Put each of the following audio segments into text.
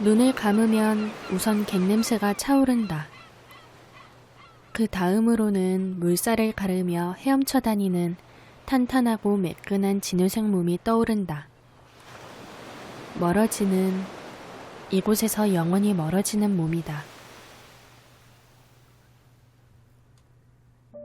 눈을 감으면 우선 갯냄새가 차오른다. 그 다음으로는 물살을 가르며 헤엄쳐 다니는 탄탄하고 매끈한 진흙색 몸이 떠오른다. 멀어지는, 이곳에서 영원히 멀어지는 몸이다.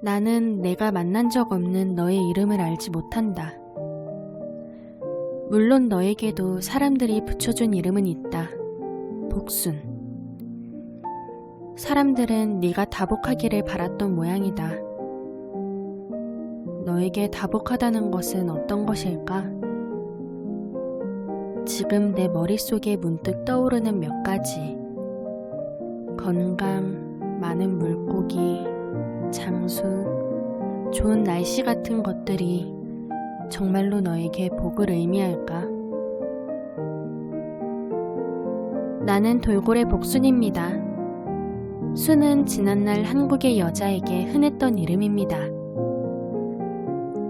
나는 내가 만난 적 없는 너의 이름을 알지 못한다. 물론 너에게도 사람들이 붙여준 이름은 있다. 복순. 사람들은 네가 다복하기를 바랐던 모양이다. 너에게 다복하다는 것은 어떤 것일까? 지금 내 머릿속에 문득 떠오르는 몇 가지. 건강, 많은 물고기, 장수, 좋은 날씨 같은 것들이 정말로 너에게 복을 의미할까? 나는 돌고래 복순입니다. 순은 지난날 한국의 여자에게 흔했던 이름입니다.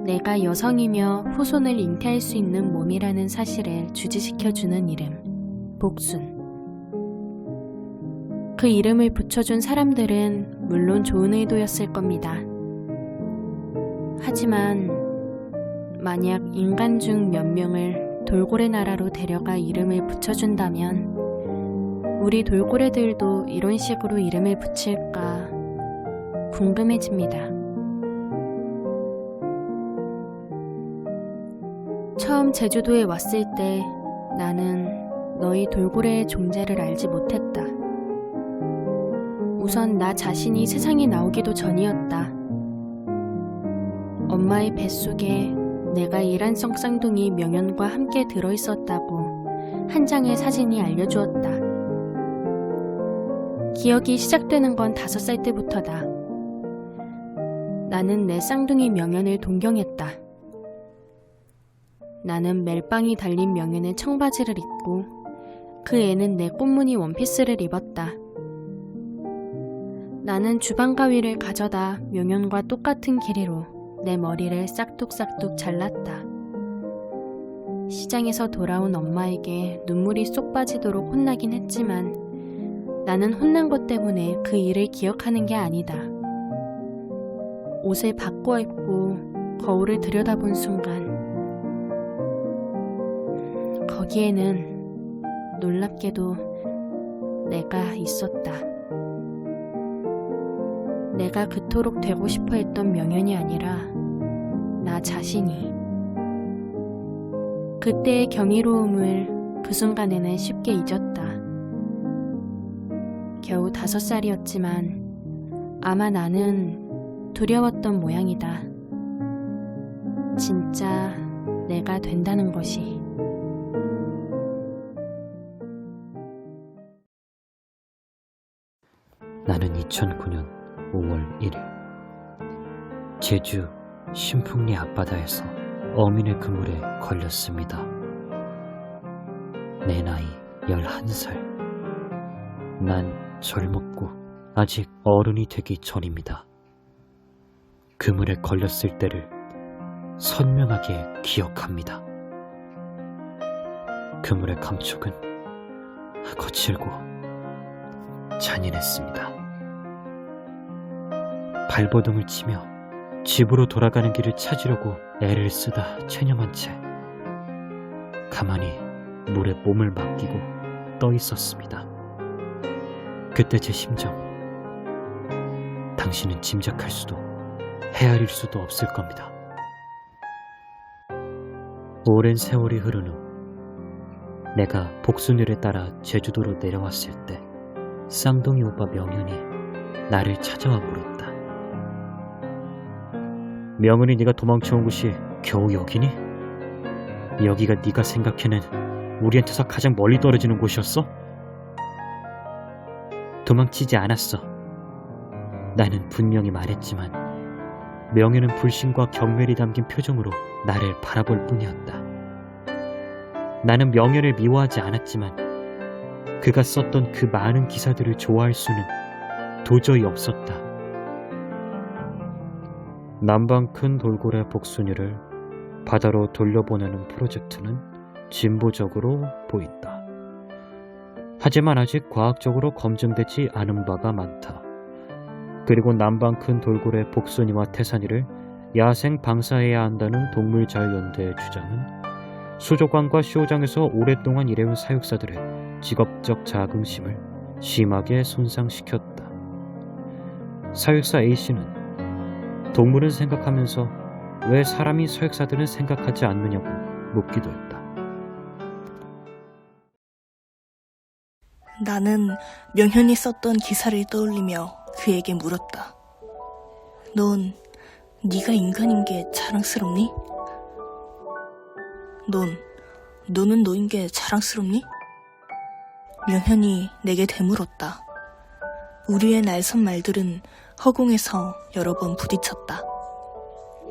내가 여성이며 후손을 잉태할 수 있는 몸이라는 사실을 주지시켜주는 이름, 복순. 그 이름을 붙여준 사람들은 물론 좋은 의도였을 겁니다. 하지만 만약 인간 중 몇 명을 돌고래 나라로 데려가 이름을 붙여준다면 우리 돌고래들도 이런 식으로 이름을 붙일까 궁금해집니다. 처음 제주도에 왔을 때 나는 너희 돌고래의 존재를 알지 못했다. 우선 나 자신이 세상에 나오기도 전이었다. 엄마의 뱃속에 내가 이란성 쌍둥이 명현과 함께 들어있었다고 한 장의 사진이 알려주었다. 기억이 시작되는 건 5살 때부터다. 나는 내 쌍둥이 명현을 동경했다. 나는 멜빵이 달린 명현의 청바지를 입고 그 애는 내 꽃무늬 원피스를 입었다. 나는 주방 가위를 가져다 명현과 똑같은 길이로 내 머리를 싹둑싹둑 잘랐다. 시장에서 돌아온 엄마에게 눈물이 쏙 빠지도록 혼나긴 했지만 나는 혼난 것 때문에 그 일을 기억하는 게 아니다. 옷을 바꿔 입고 거울을 들여다본 순간 거기에는 놀랍게도 내가 있었다. 내가 그토록 되고 싶어 했던 명현이 아니라 나 자신이. 그때의 경이로움을 그 순간에는 쉽게 잊었다. 겨우 5살이었지만 아마 나는 두려웠던 모양이다. 진짜 내가 된다는 것이. 나는 2009년 5월 1일 제주 신풍리 앞바다에서 어민의 그물에 걸렸습니다. 내 나이 11살. 난 젊었고 아직 어른이 되기 전입니다. 그물에 걸렸을 때를 선명하게 기억합니다. 그물의 감촉은 거칠고 잔인했습니다. 발버둥을 치며 집으로 돌아가는 길을 찾으려고 애를 쓰다 체념한 채 가만히 물에 몸을 맡기고 떠 있었습니다. 그때 제 심정, 당신은 짐작할 수도 헤아릴 수도 없을 겁니다. 오랜 세월이 흐른 후 내가 복순이를 따라 제주도로 내려왔을 때 쌍둥이 오빠 명현이 나를 찾아와 물었다. 명은이 네가 도망쳐온 곳이 겨우 여기니? 여기가 네가 생각해낸 우리한테서 가장 멀리 떨어지는 곳이었어? 도망치지 않았어. 나는 분명히 말했지만 명현은 불신과 경멸이 담긴 표정으로 나를 바라볼 뿐이었다. 나는 명현을 미워하지 않았지만 그가 썼던 그 많은 기사들을 좋아할 수는 도저히 없었다. 남방 큰 돌고래 복순이를 바다로 돌려보내는 프로젝트는 진보적으로 보인다. 하지만 아직 과학적으로 검증되지 않은 바가 많다. 그리고 남방 큰 돌고래 복순이와 태산이를 야생 방사해야 한다는 동물자유연대의 주장은 수족관과 쇼장에서 오랫동안 일해온 사육사들의 직업적 자긍심을 심하게 손상시켰다. 사육사 A씨는 동물은 생각하면서 왜 사람이 사육사들은 생각하지 않느냐고 묻기도 했다. 나는 명현이 썼던 기사를 떠올리며 그에게 물었다. 넌 네가 인간인 게 자랑스럽니? 너는 너인 게 자랑스럽니? 명현이 내게 되물었다. 우리의 날선 말들은 허공에서 여러 번 부딪혔다.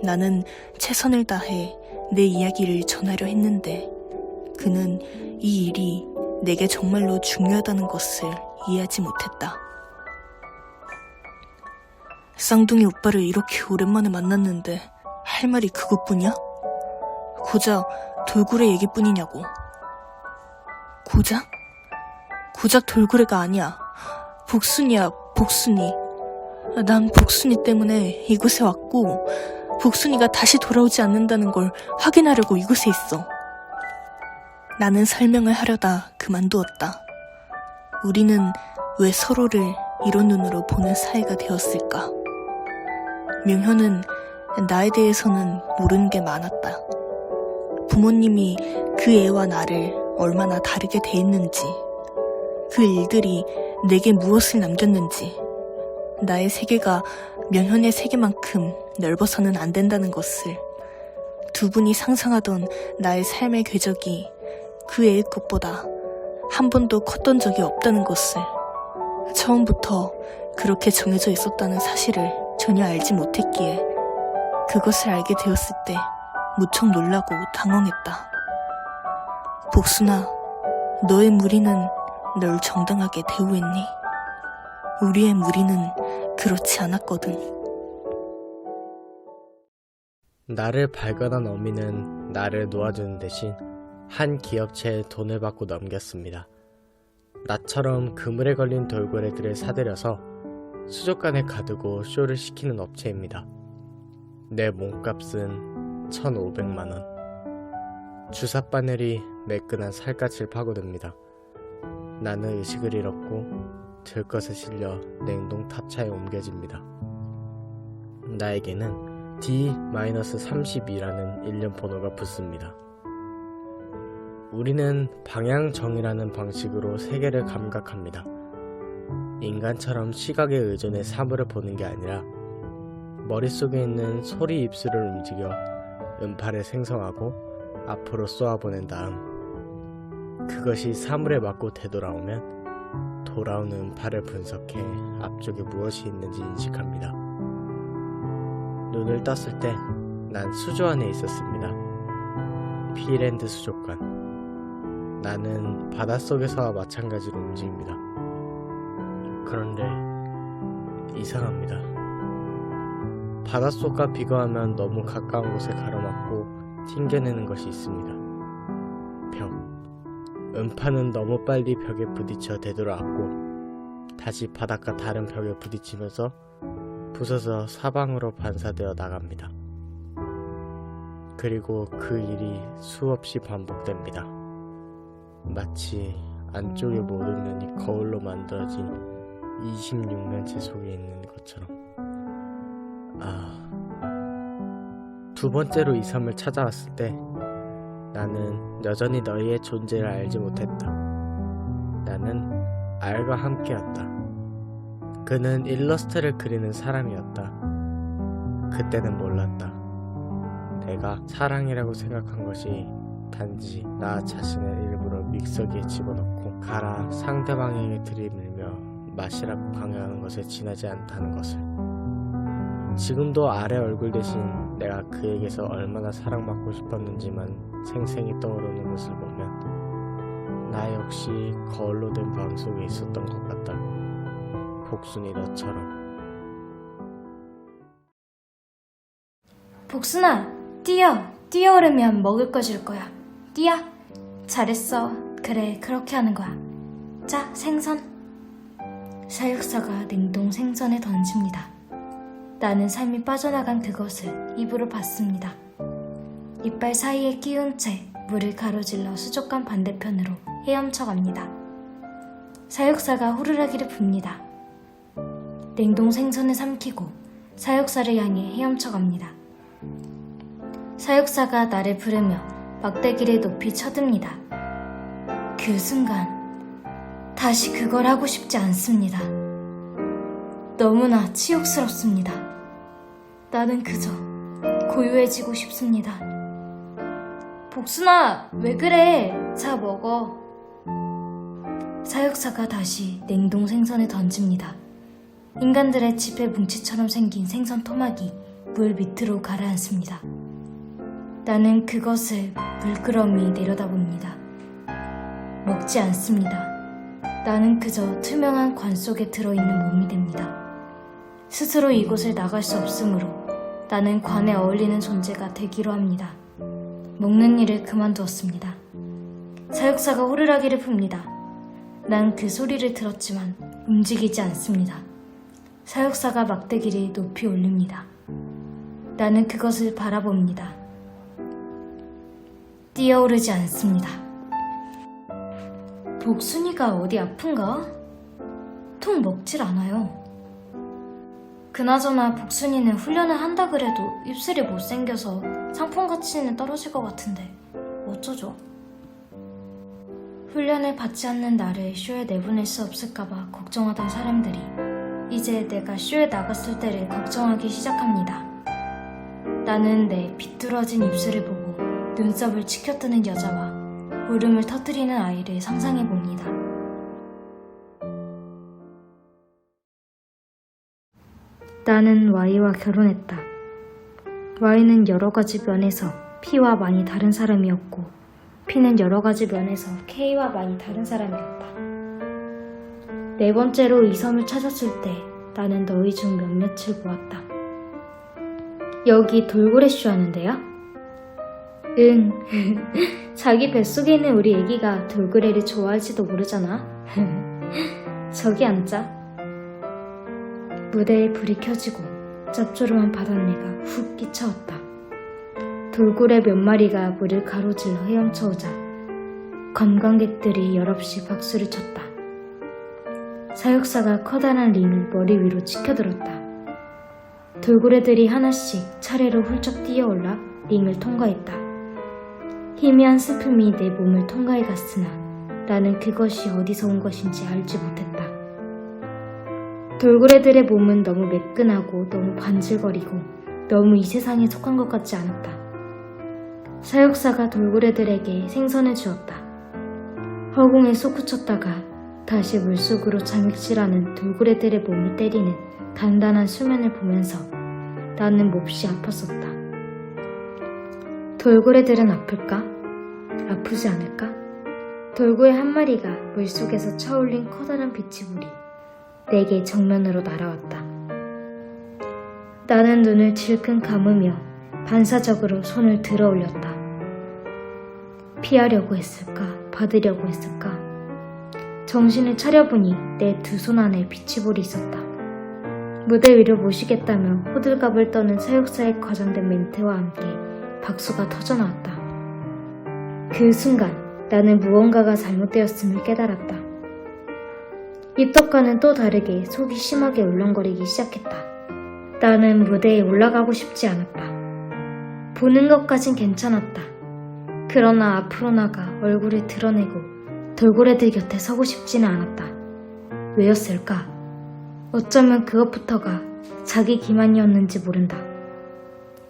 나는 최선을 다해 내 이야기를 전하려 했는데 그는 이 일이 내게 정말로 중요하다는 것을 이해하지 못했다. 쌍둥이 오빠를 이렇게 오랜만에 만났는데 할 말이 그것뿐이야? 고작 돌고래 얘기뿐이냐고. 고작? 고작 돌고래가 아니야. 복순이야, 복순이. 난 복순이 때문에 이곳에 왔고 복순이가 다시 돌아오지 않는다는 걸 확인하려고 이곳에 있어. 나는 설명을 하려다 그만두었다. 우리는 왜 서로를 이런 눈으로 보는 사이가 되었을까? 명현은 나에 대해서는 모르는 게 많았다. 부모님이 그 애와 나를 얼마나 다르게 대했는지, 그 일들이 내게 무엇을 남겼는지, 나의 세계가 명현의 세계만큼 넓어서는 안 된다는 것을, 두 분이 상상하던 나의 삶의 궤적이 그 애의 것보다 한 번도 컸던 적이 없다는 것을, 처음부터 그렇게 정해져 있었다는 사실을 전혀 알지 못했기에 그것을 알게 되었을 때 무척 놀라고 당황했다. 복순아, 너의 무리는 널 정당하게 대우했니? 우리의 무리는 그렇지 않았거든. 나를 발견한 어미는 나를 놓아주는 대신 한 기업체에 돈을 받고 넘겼습니다. 나처럼 그물에 걸린 돌고래들을 사들여서 수족관에 가두고 쇼를 시키는 업체입니다. 내 몸값은 1,500만원. 주사 바늘이 매끈한 살갗을 파고듭니다. 나는 의식을 잃었고 들것에 실려 냉동 탑차에 옮겨집니다. 나에게는 D-32라는 일련 번호가 붙습니다. 우리는 방향정이라는 방식으로 세계를 감각합니다. 인간처럼 시각에 의존해 사물을 보는 게 아니라 머릿속에 있는 소리 입술을 움직여 음파를 생성하고 앞으로 쏘아보낸 다음 그것이 사물에 맞고 되돌아오면 돌아오는 음파를 분석해 앞쪽에 무엇이 있는지 인식합니다. 눈을 떴을 때 난 수조 안에 있었습니다. 피랜드 수족관. 나는 바닷속에서와 마찬가지로 움직입니다. 그런데 이상합니다. 바닷속과 비교하면 너무 가까운 곳에 가로막고 튕겨내는 것이 있습니다. 벽. 음파는 너무 빨리 벽에 부딪혀 되돌아왔고 다시 바닥과 다른 벽에 부딪히면서 부서져 사방으로 반사되어 나갑니다. 그리고 그 일이 수없이 반복됩니다. 마치 안쪽의 모든 면이 거울로 만들어진 26면체 속에 있는 것처럼. 두 번째로 이 섬을 찾아왔을 때 나는 여전히 너희의 존재를 알지 못했다. 나는 알과 함께였다. 그는 일러스트를 그리는 사람이었다. 그때는 몰랐다. 내가 사랑이라고 생각한 것이 단지 나 자신을 일부러 믹서기에 집어넣고 가라 상대방에게 들이밀며 마시라고 강요하는 것에 지나지 않다는 것을. 지금도 아래 얼굴 대신 내가 그에게서 얼마나 사랑받고 싶었는지만 생생히 떠오르는 것을 보면 나 역시 거울로 된 방 속에 있었던 것 같다. 복순이 너처럼. 복순아, 뛰어오르면 먹을 거 줄 거야. 뛰어. 잘했어. 그래, 그렇게 하는 거야. 자, 생선. 사육사가 냉동 생선을 던집니다. 나는 삶이 빠져나간 그것을 입으로 받습니다. 이빨 사이에 끼운 채 물을 가로질러 수족관 반대편으로 헤엄쳐 갑니다. 사육사가 호루라기를 붑니다. 냉동 생선을 삼키고 사육사를 향해 헤엄쳐 갑니다. 사육사가 나를 부르며 막대기를 높이 쳐듭니다. 그 순간 다시 그걸 하고 싶지 않습니다. 너무나 치욕스럽습니다. 나는 그저 고요해지고 싶습니다. 복순아, 왜 그래? 자, 먹어. 사육사가 다시 냉동 생선을 던집니다. 인간들의 지폐 뭉치처럼 생긴 생선 토막이 물 밑으로 가라앉습니다. 나는 그것을 물끄러미 내려다봅니다. 먹지 않습니다. 나는 그저 투명한 관 속에 들어있는 몸이 됩니다. 스스로 이곳을 나갈 수 없으므로 나는 관에 어울리는 존재가 되기로 합니다. 먹는 일을 그만두었습니다. 사육사가 호루라기를 붑니다. 난 그 소리를 들었지만 움직이지 않습니다. 사육사가 막대기를 높이 올립니다. 나는 그것을 바라봅니다. 뛰어오르지 않습니다. 복순이가 어디 아픈가? 통 먹질 않아요. 그나저나 복순이는 훈련을 한다 그래도 입술이 못생겨서 상품 가치는 떨어질 것 같은데 어쩌죠? 훈련을 받지 않는 나를 쇼에 내보낼 수 없을까봐 걱정하던 사람들이 이제 내가 쇼에 나갔을 때를 걱정하기 시작합니다. 나는 내 비뚤어진 입술을 보고 눈썹을 치켜뜨는 여자와 울음을 터뜨리는 아이를 상상해봅니다. 나는 Y와 결혼했다. Y는 여러 가지 면에서 P와 많이 다른 사람이었고 P는 여러 가지 면에서 K와 많이 다른 사람이었다. 네 번째로 이 섬을 찾았을 때 나는 너희 중 몇몇을 보았다. 여기 돌고래 쇼 하는데요? 응. 자기 뱃속에 있는 우리 애기가 돌고래를 좋아할지도 모르잖아. 저기 앉자. 무대에 불이 켜지고 짭조름한 바닷내가 훅 끼쳐왔다. 돌고래 몇 마리가 물을 가로질러 헤엄쳐오자 관광객들이 여럿이 박수를 쳤다. 사육사가 커다란 링을 머리 위로 치켜들었다. 돌고래들이 하나씩 차례로 훌쩍 뛰어올라 링을 통과했다. 희미한 슬픔이 내 몸을 통과해 갔으나 나는 그것이 어디서 온 것인지 알지 못했다. 돌고래들의 몸은 너무 매끈하고 너무 반질거리고 너무 이 세상에 속한 것 같지 않았다. 사육사가 돌고래들에게 생선을 주었다. 허공에 솟구쳤다가 다시 물속으로 잠익질하는 돌고래들의 몸을 때리는 단단한 수면을 보면서 나는 몹시 아팠었다. 돌고래들은 아플까? 아프지 않을까? 돌고래 한 마리가 물속에서 차올린 커다란 비치불이 내게 정면으로 날아왔다. 나는 눈을 질끈 감으며 반사적으로 손을 들어 올렸다. 피하려고 했을까? 받으려고 했을까? 정신을 차려보니 내 두 손 안에 비치볼이 있었다. 무대 위로 모시겠다며 호들갑을 떠는 사육사의 과장된 멘트와 함께 박수가 터져나왔다. 그 순간 나는 무언가가 잘못되었음을 깨달았다. 입덕과는 또 다르게 속이 심하게 울렁거리기 시작했다. 나는 무대에 올라가고 싶지 않았다. 보는 것까진 괜찮았다. 그러나 앞으로 나가 얼굴을 드러내고 돌고래들 곁에 서고 싶지는 않았다. 왜였을까? 어쩌면 그것부터가 자기 기만이었는지 모른다.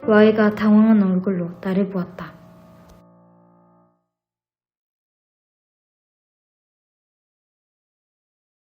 Y가 당황한 얼굴로 나를 보았다.